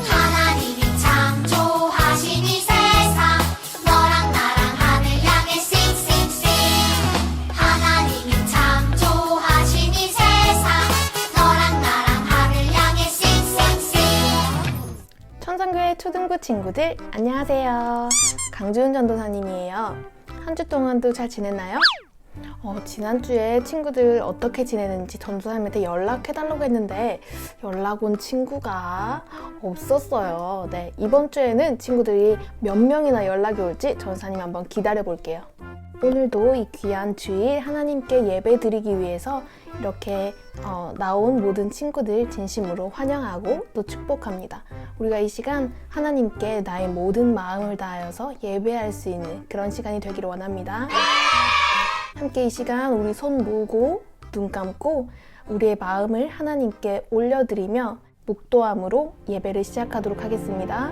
하나님이 창조하신 이 세상 너랑 나랑 하늘 향해 싱싱싱 하나님이 창조하신 이 세상 너랑 나랑 하늘 향해 싱싱싱 천상교회 초등부 친구들 안녕하세요. 강주은 전도사님이에요. 한 주 동안도 잘 지냈나요? 지난주에 친구들 어떻게 지내는지 전도사님한테 연락해달라고 했는데 연락 온 친구가 없었어요. 네, 이번 주에는 친구들이 몇 명이나 연락이 올지 전도사님 한번 기다려 볼게요. 오늘도 이 귀한 주일 하나님께 예배 드리기 위해서 이렇게 나온 모든 친구들 진심으로 환영하고 또 축복합니다. 우리가 이 시간 하나님께 나의 모든 마음을 다하여서 예배할 수 있는 그런 시간이 되기를 원합니다. 함께 이 시간 우리 손 모으고 눈 감고 우리의 마음을 하나님께 올려드리며 묵도함으로 예배를 시작하도록 하겠습니다.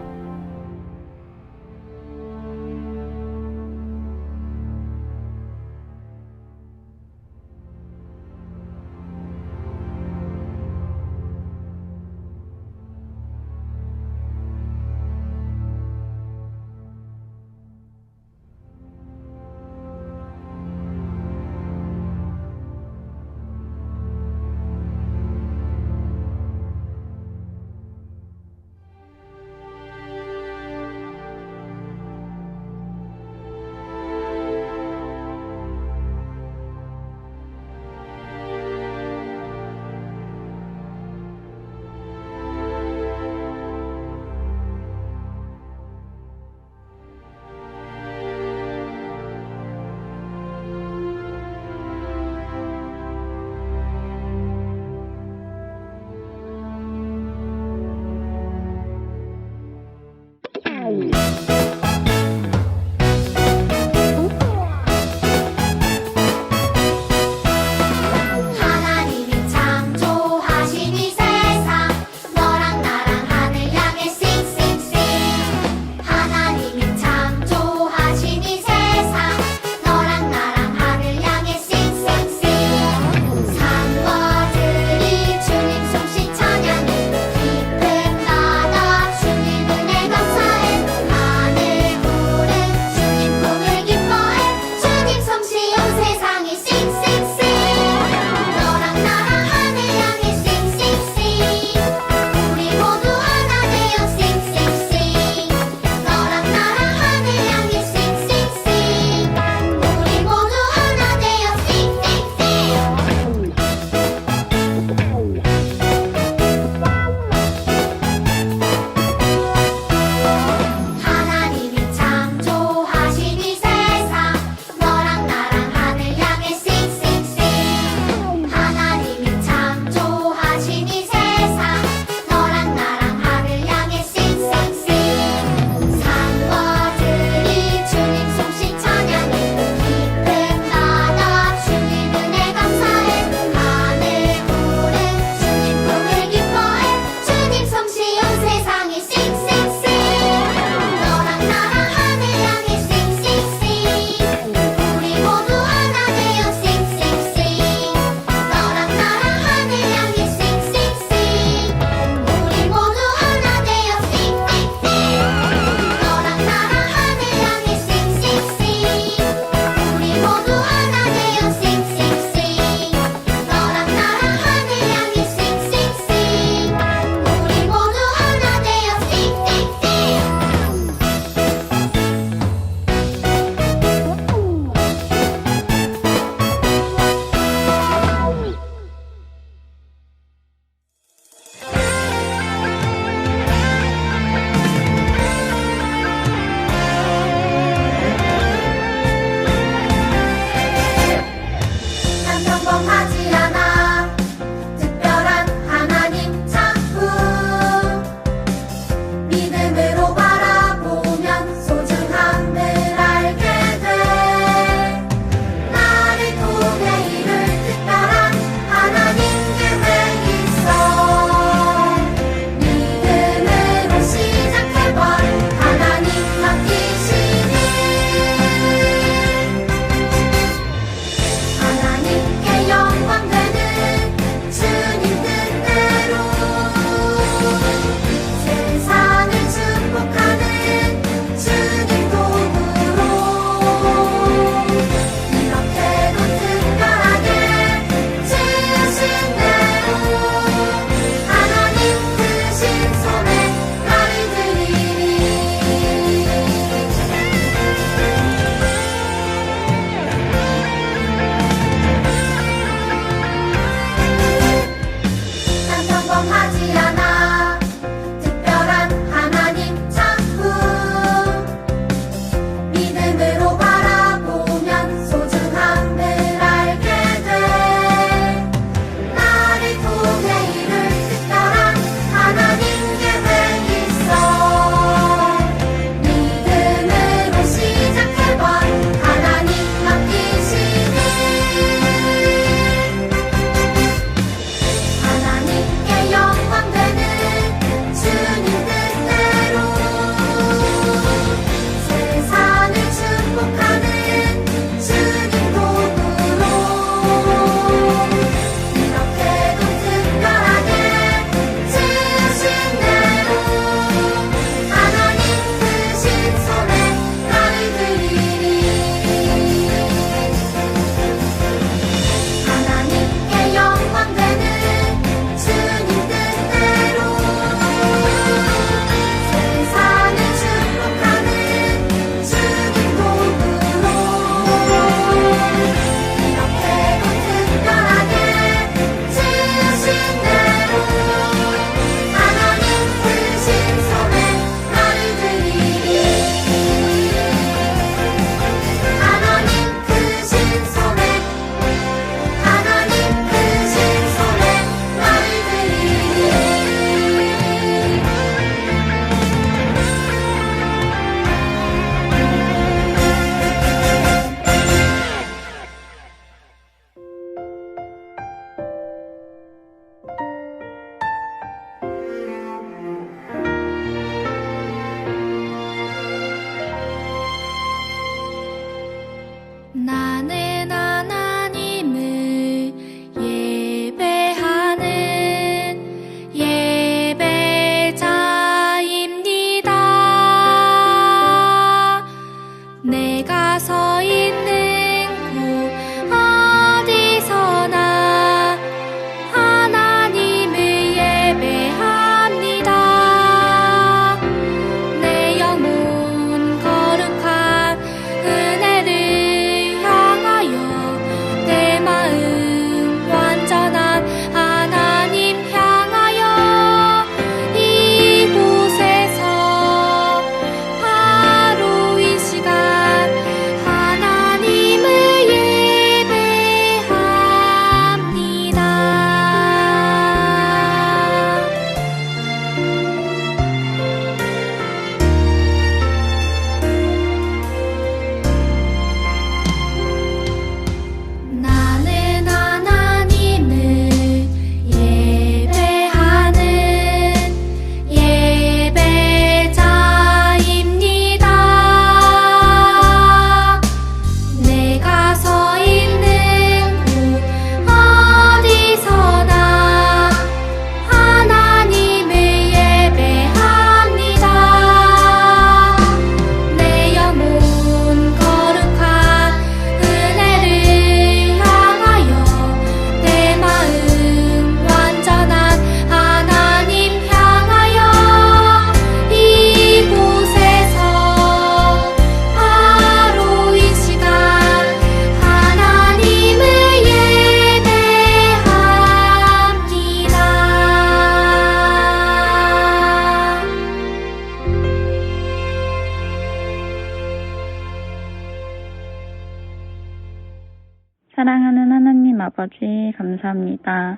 사랑하는 하나님 아버지 감사합니다.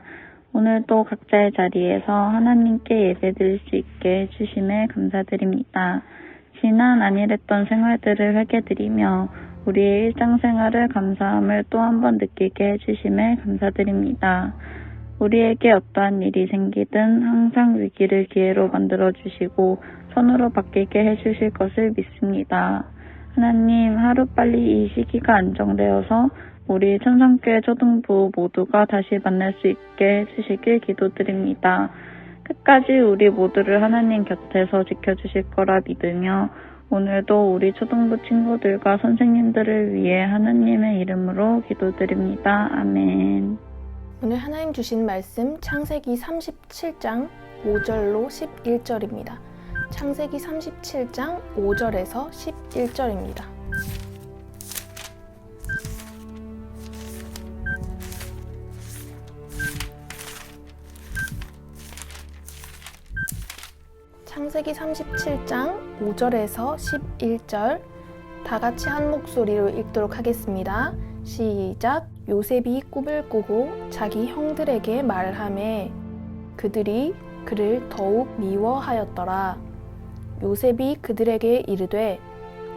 오늘도 각자의 자리에서 하나님께 예배드릴 수 있게 해주심에 감사드립니다. 지난 안일했던 생활들을 회개드리며 우리의 일상생활을 감사함을 또 한 번 느끼게 해주심에 감사드립니다. 우리에게 어떠한 일이 생기든 항상 위기를 기회로 만들어주시고 선으로 바뀌게 해주실 것을 믿습니다. 하나님, 하루빨리 이 시기가 안정되어서 우리 천상교회 초등부 모두가 다시 만날 수 있게 해주시길 기도드립니다. 끝까지 우리 모두를 하나님 곁에서 지켜주실 거라 믿으며 오늘도 우리 초등부 친구들과 선생님들을 위해 하나님의 이름으로 기도드립니다. 아멘. 오늘 하나님 주신 말씀 창세기 37장 5절로 11절입니다. 창세기 37장 5절에서 11절입니다. 창세기 37장 5절에서 11절 다 같이 한 목소리로 읽도록 하겠습니다. 시작. 요셉이 꿈을 꾸고 자기 형들에게 말하매 그들이 그를 더욱 미워하였더라. 요셉이 그들에게 이르되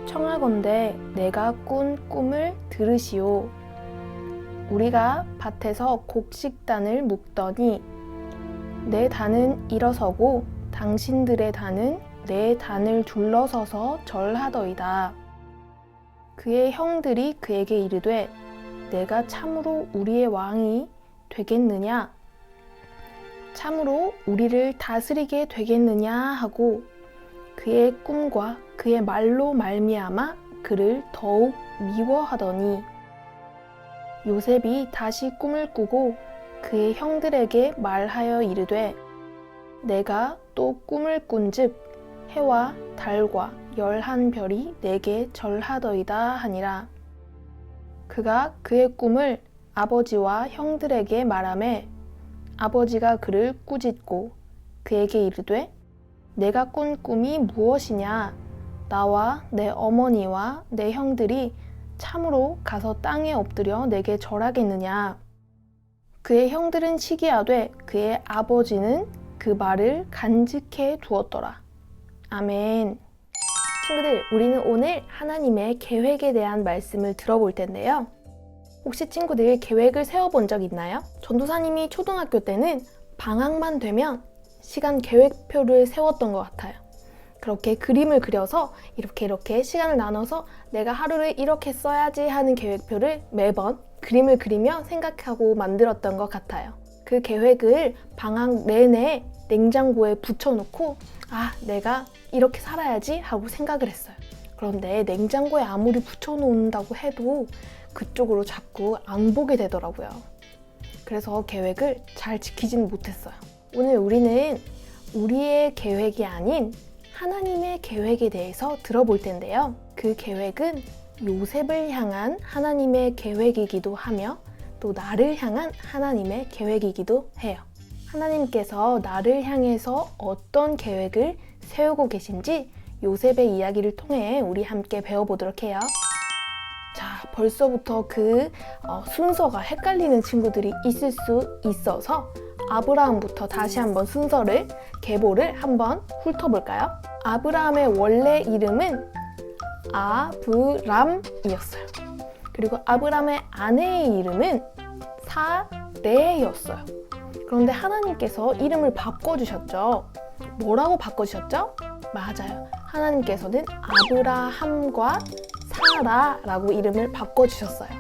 청하건대 내가 꾼 꿈을 들으시오. 우리가 밭에서 곡식단을 묶더니 내 단은 일어서고 당신들의 단은 내 단을 둘러서서 절하더이다. 그의 형들이 그에게 이르되 내가 참으로 우리의 왕이 되겠느냐? 참으로 우리를 다스리게 되겠느냐 하고 그의 꿈과 그의 말로 말미암아 그를 더욱 미워하더니 요셉이 다시 꿈을 꾸고 그의 형들에게 말하여 이르되 내가 또 꿈을 꾼즉 해와 달과 11별이 내게 절하더이다 하니라. 그가 그의 꿈을 아버지와 형들에게 말하매 아버지가 그를 꾸짖고 그에게 이르되 내가 꾼 꿈이 무엇이냐? 나와 내 어머니와 내 형들이 참으로 가서 땅에 엎드려 내게 절하겠느냐? 그의 형들은 시기하되 그의 아버지는 그 말을 간직해 두었더라. 아멘. 친구들, 우리는 오늘 하나님의 계획에 대한 말씀을 들어볼 텐데요. 혹시 친구들 계획을 세워본 적 있나요? 전도사님이 초등학교 때는 방학만 되면 시간 계획표를 세웠던 것 같아요. 그렇게 그림을 그려서 이렇게 시간을 나눠서 내가 하루를 이렇게 써야지 하는 계획표를 매번 그림을 그리며 생각하고 만들었던 것 같아요. 그 계획을 방학 내내 냉장고에 붙여놓고 내가 이렇게 살아야지 하고 생각을 했어요. 그런데 냉장고에 아무리 붙여놓는다고 해도 그쪽으로 자꾸 안 보게 되더라고요. 그래서 계획을 잘 지키지는 못했어요. 오늘 우리는 우리의 계획이 아닌 하나님의 계획에 대해서 들어볼 텐데요. 그 계획은 요셉을 향한 하나님의 계획이기도 하며 또 나를 향한 하나님의 계획이기도 해요. 하나님께서 나를 향해서 어떤 계획을 세우고 계신지 요셉의 이야기를 통해 우리 함께 배워보도록 해요. 자, 벌써부터 그 순서가 헷갈리는 친구들이 있을 수 있어서 아브라함부터 다시 한번 순서를 계보를 한번 훑어볼까요? 아브라함의 원래 이름은 아브람이었어요. 그리고 아브람의 아내의 이름은 사레였어요. 그런데 하나님께서 이름을 바꿔주셨죠. 뭐라고 바꿔주셨죠? 맞아요. 하나님께서는 아브라함과 사라라고 이름을 바꿔주셨어요.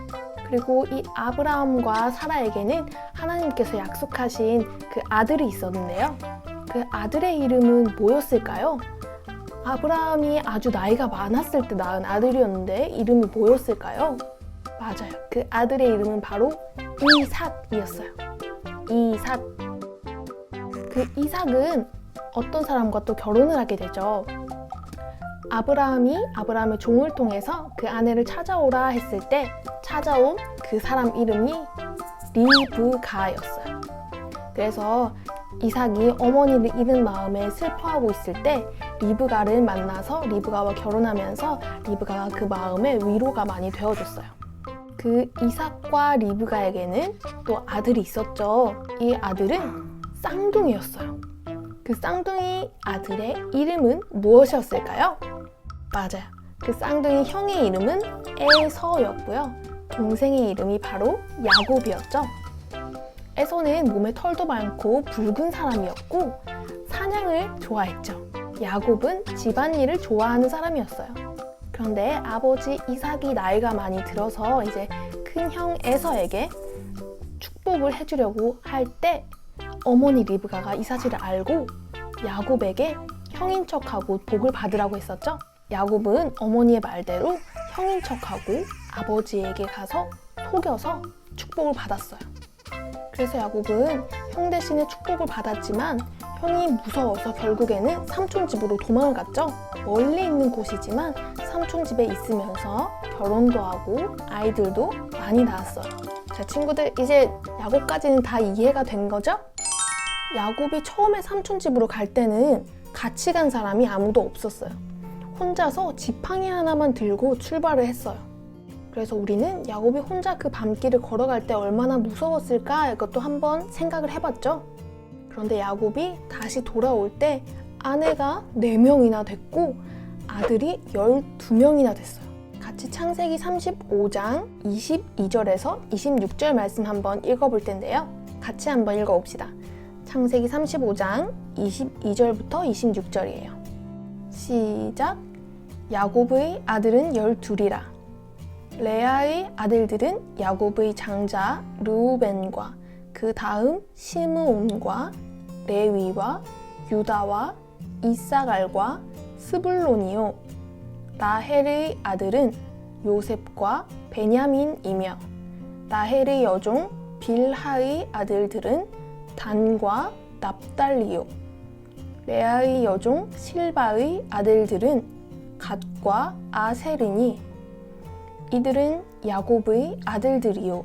그리고 이 아브라함과 사라에게는 하나님께서 약속하신 그 아들이 있었는데요. 그 아들의 이름은 뭐였을까요? 아브라함이 아주 나이가 많았을 때 낳은 아들이었는데 이름이 뭐였을까요? 맞아요. 그 아들의 이름은 바로 이삭이었어요. 이삭. 그 이삭은 어떤 사람과 또 결혼을 하게 되죠. 아브라함이 아브라함의 종을 통해서 그 아내를 찾아오라 했을 때 찾아온 그 사람 이름이 리브가였어요. 그래서 이삭이 어머니를 잃은 마음에 슬퍼하고 있을 때 리브가를 만나서 리브가와 결혼하면서 리브가가 그 마음에 위로가 많이 되어줬어요. 그 이삭과 리브가에게는 또 아들이 있었죠. 이 아들은 쌍둥이였어요. 그 쌍둥이 아들의 이름은 무엇이었을까요? 맞아요. 그 쌍둥이 형의 이름은 에서였고요. 동생의 이름이 바로 야곱이었죠. 에서는 몸에 털도 많고 붉은 사람이었고 사냥을 좋아했죠. 야곱은 집안일을 좋아하는 사람이었어요. 그런데 아버지 이삭이 나이가 많이 들어서 이제 큰 형 에서에게 축복을 해주려고 할 때 어머니 리브가가 이 사실을 알고 야곱에게 형인 척하고 복을 받으라고 했었죠. 야곱은 어머니의 말대로 형인 척하고 아버지에게 가서 속여서 축복을 받았어요. 그래서 야곱은 형 대신에 축복을 받았지만 형이 무서워서 결국에는 삼촌 집으로 도망을 갔죠. 멀리 있는 곳이지만 삼촌 집에 있으면서 결혼도 하고 아이들도 많이 낳았어요. 자, 친구들, 이제 야곱까지는 다 이해가 된 거죠? 야곱이 처음에 삼촌 집으로 갈 때는 같이 간 사람이 아무도 없었어요. 혼자서 지팡이 하나만 들고 출발을 했어요. 그래서 우리는 야곱이 혼자 그 밤길을 걸어갈 때 얼마나 무서웠을까 이것도 한번 생각을 해봤죠. 그런데 야곱이 다시 돌아올 때 아내가 4명이나 됐고 아들이 12명이나 됐어요. 같이 창세기 35장 22절에서 26절 말씀 한번 읽어볼 텐데요. 같이 한번 읽어봅시다. 창세기 35장 22절부터 26절이에요. 시작! 야곱의 아들은 12이라. 레아의 아들들은 야곱의 장자 르우벤과 그 다음 시므온과 레위와 유다와 이사갈과 스불론이요. 라헬의 아들은 요셉과 베냐민이며 라헬의 여종 빌하의 아들들은 단과 납달리요. 레아의 여종 실바의 아들들은 갓과 아셀이니 이들은 야곱의 아들들이요.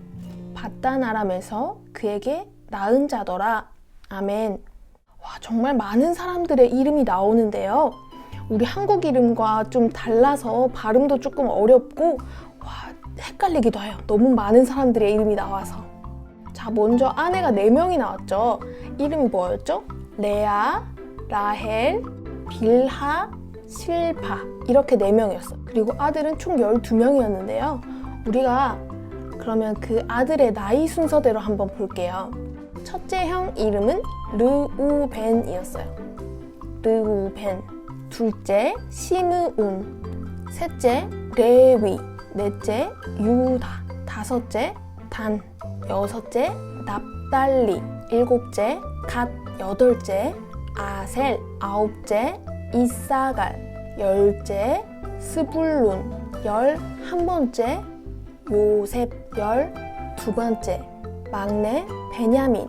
밧단 아람에서 그에게 낳은 자더라. 아멘. 와, 정말 많은 사람들의 이름이 나오는데요. 우리 한국 이름과 좀 달라서 발음도 조금 어렵고 헷갈리기도 해요. 너무 많은 사람들의 이름이 나와서. 자, 먼저 아내가 4명이 나왔죠. 이름이 뭐였죠? 레아, 라헬, 빌하, 실파 이렇게 4명이었어요. 그리고 아들은 총 12명이었는데요. 우리가 그러면 그 아들의 나이 순서대로 한번 볼게요. 첫째 형 이름은 르우벤이었어요. 르우벤. 둘째 시므온. 셋째 레위. 넷째 유다. 다섯째 단. 여섯째 납달리. 일곱째 갓. 여덟째 아셀. 아홉째 이사갈. 10째 스불론. 11번째 요셉. 12번째 막내 베냐민.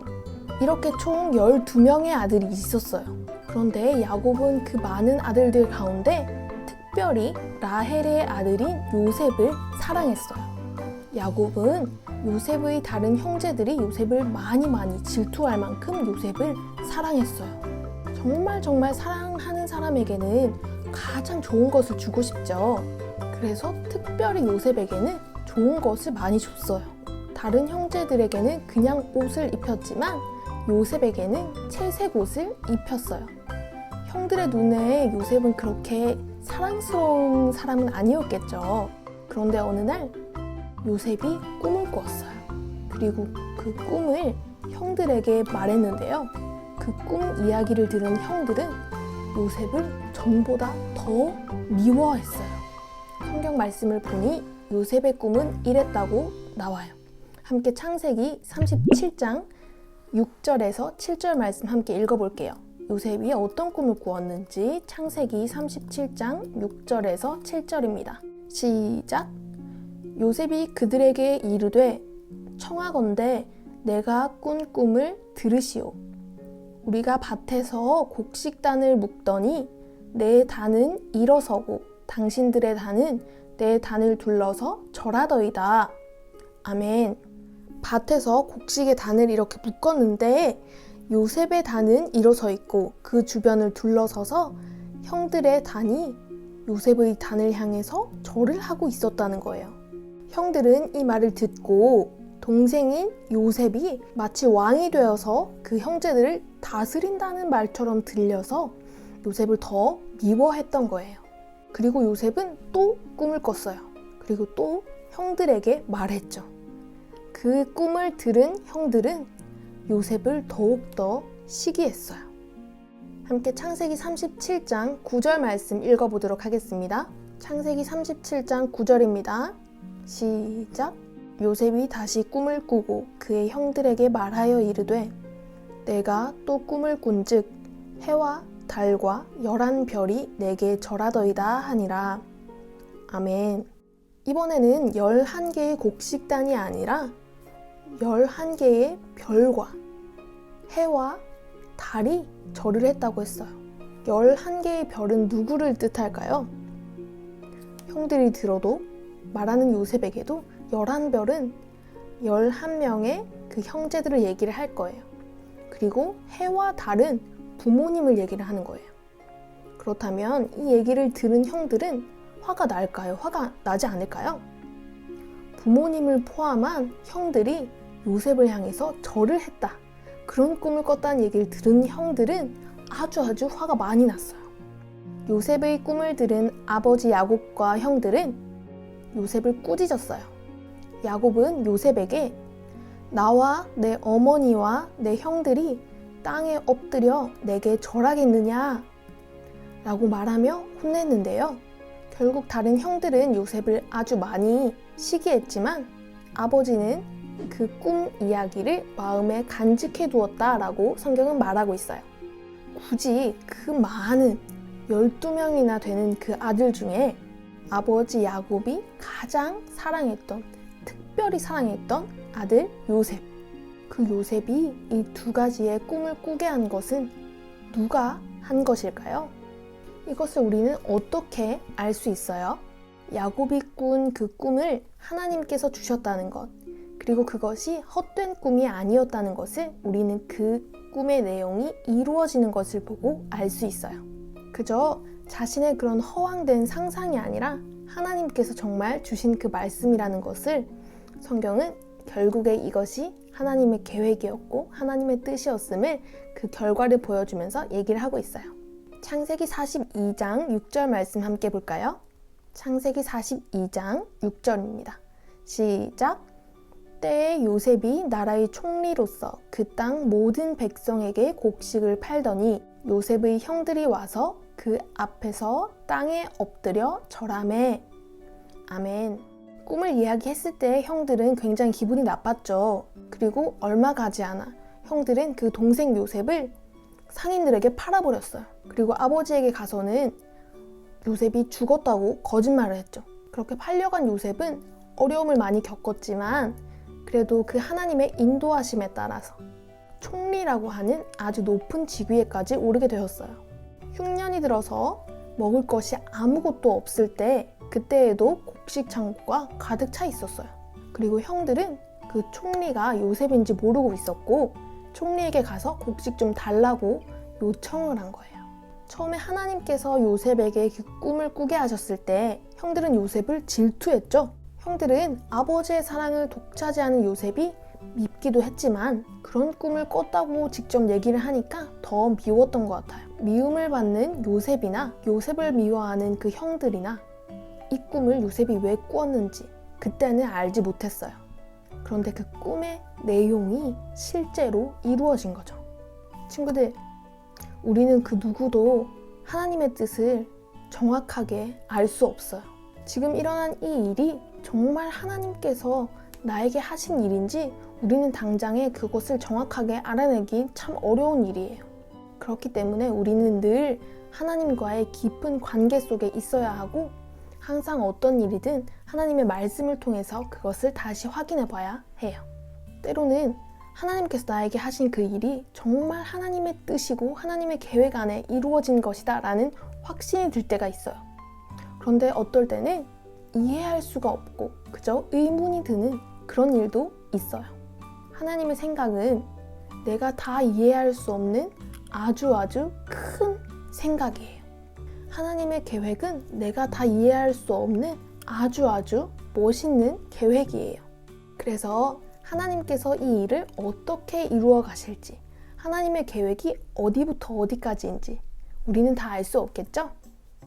이렇게 총 12명의 아들이 있었어요. 그런데 야곱은 그 많은 아들들 가운데 특별히 라헬의 아들인 요셉을 사랑했어요. 야곱은 요셉의 다른 형제들이 요셉을 많이 질투할 만큼 요셉을 사랑했어요. 정말 사랑하는 사람에게는 가장 좋은 것을 주고 싶죠. 그래서 특별히 요셉에게는 좋은 것을 많이 줬어요. 다른 형제들에게는 그냥 옷을 입혔지만 요셉에게는 채색 옷을 입혔어요. 형들의 눈에 요셉은 그렇게 사랑스러운 사람은 아니었겠죠. 그런데 어느 날 요셉이 꿈을 꾸었어요. 그리고 그 꿈을 형들에게 말했는데요. 그 꿈 이야기를 들은 형들은 요셉을 전보다 더 미워했어요. 성경 말씀을 보니 요셉의 꿈은 이랬다고 나와요. 함께 창세기 37장 6절에서 7절 말씀 함께 읽어볼게요. 요셉이 어떤 꿈을 꾸었는지 창세기 37장 6절에서 7절입니다. 시작! 요셉이 그들에게 이르되 청하건대 내가 꾼 꿈을 들으시오. 우리가 밭에서 곡식단을 묶더니 내 단은 일어서고 당신들의 단은 내 단을 둘러서 절하더이다. 아멘. 밭에서 곡식의 단을 이렇게 묶었는데 요셉의 단은 일어서 있고 그 주변을 둘러서서 형들의 단이 요셉의 단을 향해서 절을 하고 있었다는 거예요. 형들은 이 말을 듣고 동생인 요셉이 마치 왕이 되어서 그 형제들을 다스린다는 말처럼 들려서 요셉을 더 미워했던 거예요. 그리고 요셉은 또 꿈을 꿨어요. 그리고 또 형들에게 말했죠. 그 꿈을 들은 형들은 요셉을 더욱더 시기했어요. 함께 창세기 37장 9절 말씀 읽어보도록 하겠습니다. 창세기 37장 9절입니다. 시작! 요셉이 다시 꿈을 꾸고 그의 형들에게 말하여 이르되 내가 또 꿈을 꾼즉 해와 달과 11별이 내게 절하더이다 하니라. 아멘. 이번에는 11개의 곡식단이 아니라 11개의 별과 해와 달이 절을 했다고 했어요. 11개의 별은 누구를 뜻할까요? 형들이 들어도 말하는 요셉에게도 11별은 11명의 그 형제들을 얘기를 할 거예요. 그리고 해와 달은 부모님을 얘기를 하는 거예요. 그렇다면 이 얘기를 들은 형들은 화가 날까요? 화가 나지 않을까요? 부모님을 포함한 형들이 요셉을 향해서 절을 했다. 그런 꿈을 꿨다는 얘기를 들은 형들은 아주 화가 많이 났어요. 요셉의 꿈을 들은 아버지 야곱과 형들은 요셉을 꾸짖었어요. 야곱은 요셉에게 나와 내 어머니와 내 형들이 땅에 엎드려 내게 절하겠느냐 라고 말하며 혼냈는데요. 결국 다른 형들은 요셉을 아주 많이 시기했지만 아버지는 그 꿈 이야기를 마음에 간직해 두었다라고 성경은 말하고 있어요. 굳이 그 많은 12명이나 되는 그 아들 중에 아버지 야곱이 가장 사랑했던, 특별히 사랑했던 아들 요셉. 그 요셉이 이 두 가지의 꿈을 꾸게 한 것은 누가 한 것일까요? 이것을 우리는 어떻게 알 수 있어요? 야곱이 꾼 그 꿈을 하나님께서 주셨다는 것, 그리고 그것이 헛된 꿈이 아니었다는 것을 우리는 그 꿈의 내용이 이루어지는 것을 보고 알 수 있어요. 그저 자신의 그런 허황된 상상이 아니라 하나님께서 정말 주신 그 말씀이라는 것을 성경은 결국에 이것이 하나님의 계획이었고 하나님의 뜻이었음을 그 결과를 보여주면서 얘기를 하고 있어요. 창세기 42장 6절 말씀 함께 볼까요? 창세기 42장 6절입니다. 시작! 때에 요셉이 나라의 총리로서 그 땅 모든 백성에게 곡식을 팔더니 요셉의 형들이 와서 그 앞에서 땅에 엎드려 절하매. 아멘. 꿈을 이야기했을 때 형들은 굉장히 기분이 나빴죠. 그리고 얼마 가지 않아 형들은 그 동생 요셉을 상인들에게 팔아버렸어요. 그리고 아버지에게 가서는 요셉이 죽었다고 거짓말을 했죠. 그렇게 팔려간 요셉은 어려움을 많이 겪었지만 그래도 그 하나님의 인도하심에 따라서 총리라고 하는 아주 높은 직위에까지 오르게 되었어요. 흉년이 들어서 먹을 것이 아무것도 없을 때 그때에도 곡식 창고가 가득 차 있었어요. 그리고 형들은 그 총리가 요셉인지 모르고 있었고 총리에게 가서 곡식 좀 달라고 요청을 한 거예요. 처음에 하나님께서 요셉에게 그 꿈을 꾸게 하셨을 때 형들은 요셉을 질투했죠. 형들은 아버지의 사랑을 독차지하는 요셉이 밉기도 했지만 그런 꿈을 꿨다고 직접 얘기를 하니까 더 미웠던 것 같아요. 미움을 받는 요셉이나 요셉을 미워하는 그 형들이나 이 꿈을 요셉이 왜 꾸었는지 그때는 알지 못했어요. 그런데 그 꿈의 내용이 실제로 이루어진 거죠. 친구들, 우리는 그 누구도 하나님의 뜻을 정확하게 알 수 없어요. 지금 일어난 이 일이 정말 하나님께서 나에게 하신 일인지 우리는 당장에 그것을 정확하게 알아내기 참 어려운 일이에요. 그렇기 때문에 우리는 늘 하나님과의 깊은 관계 속에 있어야 하고 항상 어떤 일이든 하나님의 말씀을 통해서 그것을 다시 확인해 봐야 해요. 때로는 하나님께서 나에게 하신 그 일이 정말 하나님의 뜻이고 하나님의 계획 안에 이루어진 것이다 라는 확신이 들 때가 있어요. 그런데 어떨 때는 이해할 수가 없고 그저 의문이 드는 그런 일도 있어요. 하나님의 생각은 내가 다 이해할 수 없는 아주 큰 생각이에요. 하나님의 계획은 내가 다 이해할 수 없는 아주 멋있는 계획이에요. 그래서 하나님께서 이 일을 어떻게 이루어 가실지, 하나님의 계획이 어디부터 어디까지인지 우리는 다 알 수 없겠죠?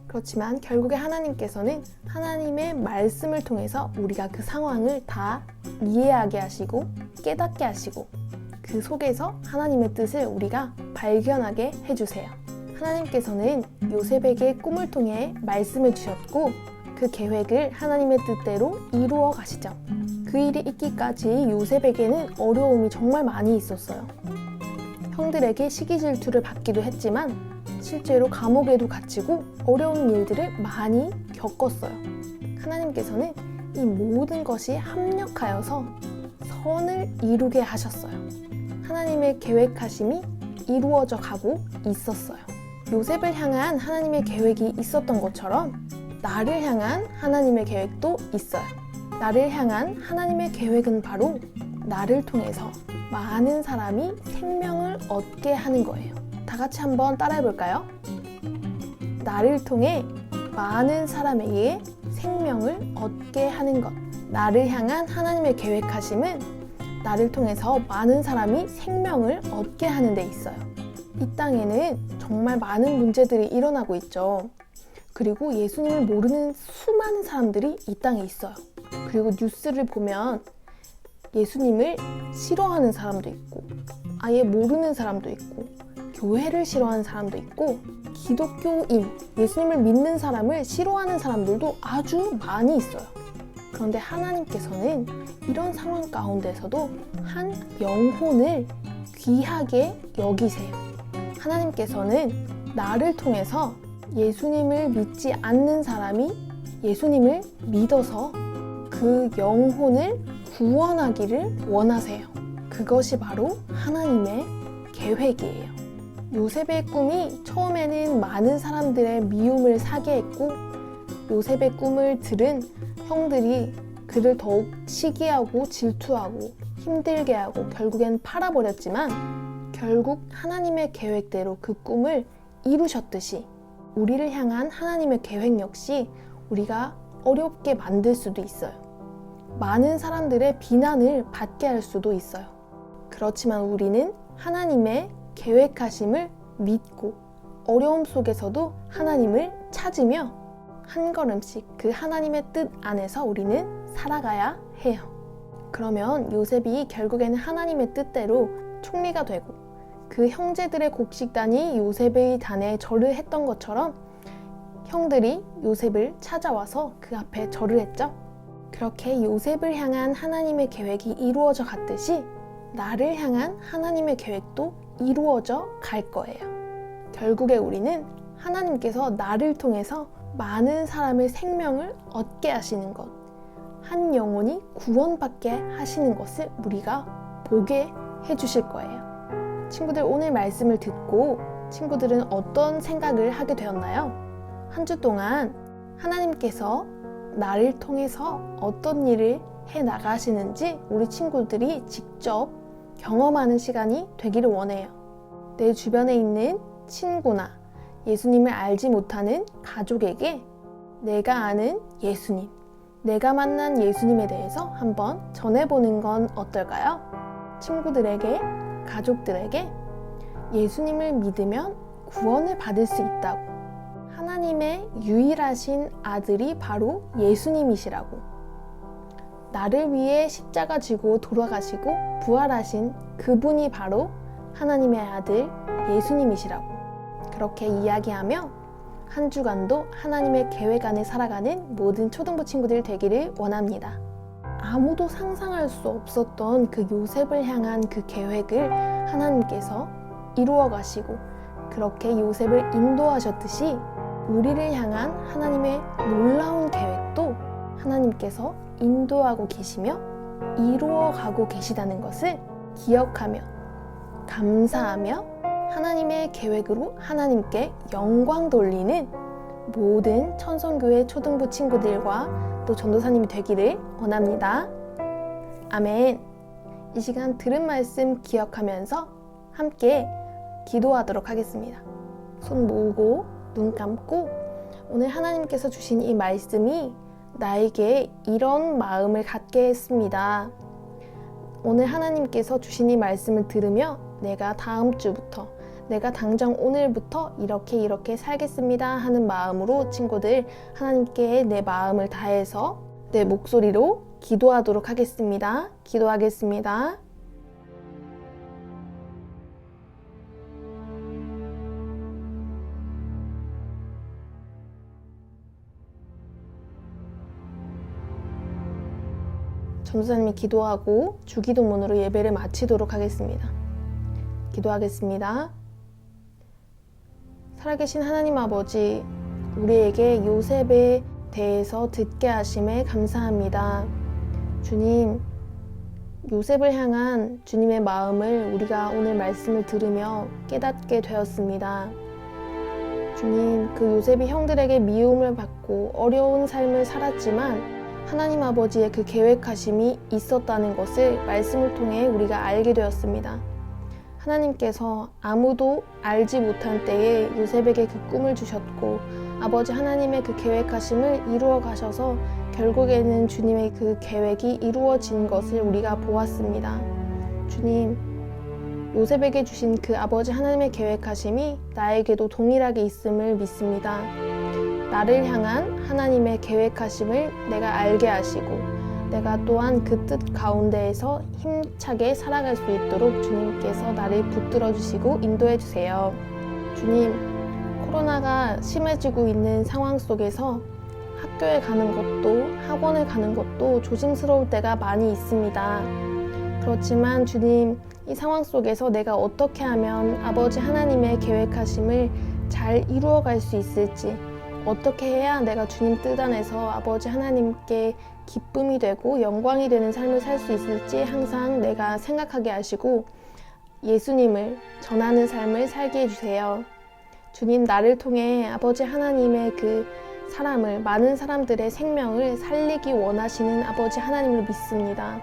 그렇지만 결국에 하나님께서는 하나님의 말씀을 통해서 우리가 그 상황을 다 이해하게 하시고 깨닫게 하시고 그 속에서 하나님의 뜻을 우리가 발견하게 해주세요. 하나님께서는 요셉에게 꿈을 통해 말씀을 주셨고 그 계획을 하나님의 뜻대로 이루어 가시죠. 그 일이 있기까지 요셉에게는 어려움이 정말 많이 있었어요. 형들에게 시기 질투를 받기도 했지만 실제로 감옥에도 갇히고 어려운 일들을 많이 겪었어요. 하나님께서는 이 모든 것이 합력하여서 선을 이루게 하셨어요. 하나님의 계획하심이 이루어져 가고 있었어요. 요셉을 향한 하나님의 계획이 있었던 것처럼 나를 향한 하나님의 계획도 있어요. 나를 향한 하나님의 계획은 바로 나를 통해서 많은 사람이 생명을 얻게 하는 거예요. 다 같이 한번 따라해 볼까요? 나를 통해 많은 사람에게 생명을 얻게 하는 것. 나를 향한 하나님의 계획하심은 나를 통해서 많은 사람이 생명을 얻게 하는 데 있어요. 이 땅에는 정말 많은 문제들이 일어나고 있죠. 그리고 예수님을 모르는 수많은 사람들이 이 땅에 있어요. 그리고 뉴스를 보면 예수님을 싫어하는 사람도 있고 아예 모르는 사람도 있고 교회를 싫어하는 사람도 있고 기독교인, 예수님을 믿는 사람을 싫어하는 사람들도 아주 많이 있어요. 그런데 하나님께서는 이런 상황 가운데서도 한 영혼을 귀하게 여기세요. 하나님께서는 나를 통해서 예수님을 믿지 않는 사람이 예수님을 믿어서 그 영혼을 구원하기를 원하세요. 그것이 바로 하나님의 계획이에요. 요셉의 꿈이 처음에는 많은 사람들의 미움을 사게 했고 요셉의 꿈을 들은 형들이 그를 더욱 시기하고 질투하고 힘들게 하고 결국엔 팔아버렸지만 결국 하나님의 계획대로 그 꿈을 이루셨듯이 우리를 향한 하나님의 계획 역시 우리가 어렵게 만들 수도 있어요. 많은 사람들의 비난을 받게 할 수도 있어요. 그렇지만 우리는 하나님의 계획하심을 믿고 어려움 속에서도 하나님을 찾으며 한 걸음씩 그 하나님의 뜻 안에서 우리는 살아가야 해요. 그러면 요셉이 결국에는 하나님의 뜻대로 총리가 되고 그 형제들의 곡식단이 요셉의 단에 절을 했던 것처럼 형들이 요셉을 찾아와서 그 앞에 절을 했죠. 그렇게 요셉을 향한 하나님의 계획이 이루어져 갔듯이 나를 향한 하나님의 계획도 이루어져 갈 거예요. 결국에 우리는 하나님께서 나를 통해서 많은 사람의 생명을 얻게 하시는 것, 한 영혼이 구원받게 하시는 것을 우리가 보게 해주실 거예요. 친구들, 오늘 말씀을 듣고 친구들은 어떤 생각을 하게 되었나요? 한 주 동안 하나님께서 나를 통해서 어떤 일을 해 나가시는지 우리 친구들이 직접 경험하는 시간이 되기를 원해요. 내 주변에 있는 친구나 예수님을 알지 못하는 가족에게 내가 아는 예수님, 내가 만난 예수님에 대해서 한번 전해보는 건 어떨까요? 친구들에게, 가족들에게 예수님을 믿으면 구원을 받을 수 있다고, 하나님의 유일하신 아들이 바로 예수님이시라고, 나를 위해 십자가 지고 돌아가시고 부활하신 그분이 바로 하나님의 아들 예수님이시라고 그렇게 이야기하며 한 주간도 하나님의 계획 안에 살아가는 모든 초등부 친구들 되기를 원합니다. 아무도 상상할 수 없었던 그 요셉을 향한 그 계획을 하나님께서 이루어 가시고 그렇게 요셉을 인도하셨듯이 우리를 향한 하나님의 놀라운 계획도 하나님께서 인도하고 계시며 이루어 가고 계시다는 것을 기억하며 감사하며 하나님의 계획으로 하나님께 영광 돌리는 모든 천성교회 초등부 친구들과 또 전도사님이 되기를 원합니다. 아멘. 이 시간 들은 말씀 기억하면서 함께 기도하도록 하겠습니다. 손 모으고 눈 감고 오늘 하나님께서 주신 이 말씀이 나에게 이런 마음을 갖게 했습니다. 오늘 하나님께서 주신 이 말씀을 들으며 내가 다음 주부터, 내가 당장 오늘부터 이렇게 살겠습니다 하는 마음으로 친구들, 하나님께 내 마음을 다해서 내 목소리로 기도하도록 하겠습니다. 기도하겠습니다. 전도사님이 기도하고 주기도문으로 예배를 마치도록 하겠습니다. 기도하겠습니다. 살아계신 하나님 아버지, 우리에게 요셉에 대해서 듣게 하심에 감사합니다. 주님, 요셉을 향한 주님의 마음을 우리가 오늘 말씀을 들으며 깨닫게 되었습니다. 주님, 그 요셉이 형들에게 미움을 받고 어려운 삶을 살았지만 하나님 아버지의 그 계획하심이 있었다는 것을 말씀을 통해 우리가 알게 되었습니다. 하나님께서 아무도 알지 못한 때에 요셉에게 그 꿈을 주셨고 아버지 하나님의 그 계획하심을 이루어 가셔서 결국에는 주님의 그 계획이 이루어진 것을 우리가 보았습니다. 주님, 요셉에게 주신 그 아버지 하나님의 계획하심이 나에게도 동일하게 있음을 믿습니다. 나를 향한 하나님의 계획하심을 내가 알게 하시고 내가 또한 그 뜻 가운데에서 힘차게 살아갈 수 있도록 주님께서 나를 붙들어 주시고 인도해 주세요. 주님, 코로나가 심해지고 있는 상황 속에서 학교에 가는 것도 학원에 가는 것도 조심스러울 때가 많이 있습니다. 그렇지만 주님, 이 상황 속에서 내가 어떻게 하면 아버지 하나님의 계획하심을 잘 이루어갈 수 있을지, 어떻게 해야 내가 주님 뜻 안에서 아버지 하나님께 기쁨이 되고 영광이 되는 삶을 살 수 있을지 항상 내가 생각하게 하시고 예수님을 전하는 삶을 살게 해주세요. 주님, 나를 통해 아버지 하나님의 그 사람을, 많은 사람들의 생명을 살리기 원하시는 아버지 하나님을 믿습니다.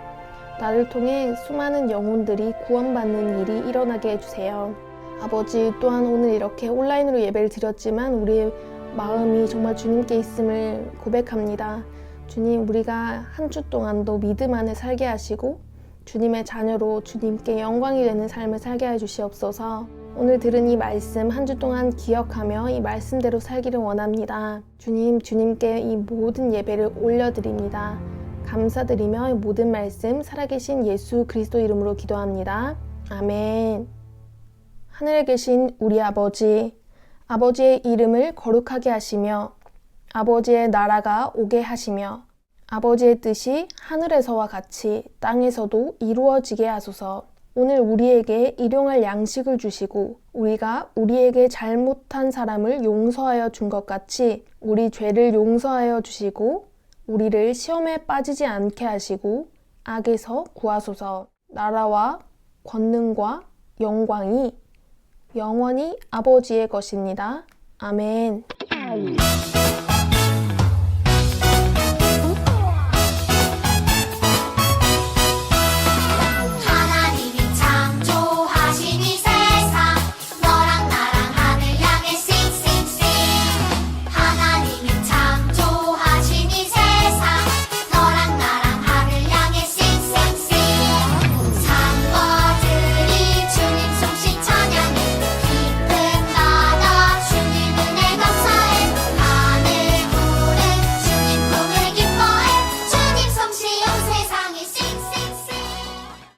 나를 통해 수많은 영혼들이 구원받는 일이 일어나게 해주세요. 아버지, 또한 오늘 이렇게 온라인으로 예배를 드렸지만 우리의 마음이 정말 주님께 있음을 고백합니다. 주님, 우리가 한 주 동안도 믿음 안에 살게 하시고 주님의 자녀로 주님께 영광이 되는 삶을 살게 해주시옵소서. 오늘 들은 이 말씀 한 주 동안 기억하며 이 말씀대로 살기를 원합니다. 주님, 주님께 이 모든 예배를 올려드립니다. 감사드리며 이 모든 말씀 살아계신 예수 그리스도 이름으로 기도합니다. 아멘. 하늘에 계신 우리 아버지, 아버지의 이름을 거룩하게 하시며 아버지의 나라가 오게 하시며 아버지의 뜻이 하늘에서와 같이 땅에서도 이루어지게 하소서. 오늘 우리에게 일용할 양식을 주시고 우리가 우리에게 잘못한 사람을 용서하여 준 것 같이 우리 죄를 용서하여 주시고 우리를 시험에 빠지지 않게 하시고 악에서 구하소서. 나라와 권능과 영광이 영원히 아버지의 것입니다. 아멘.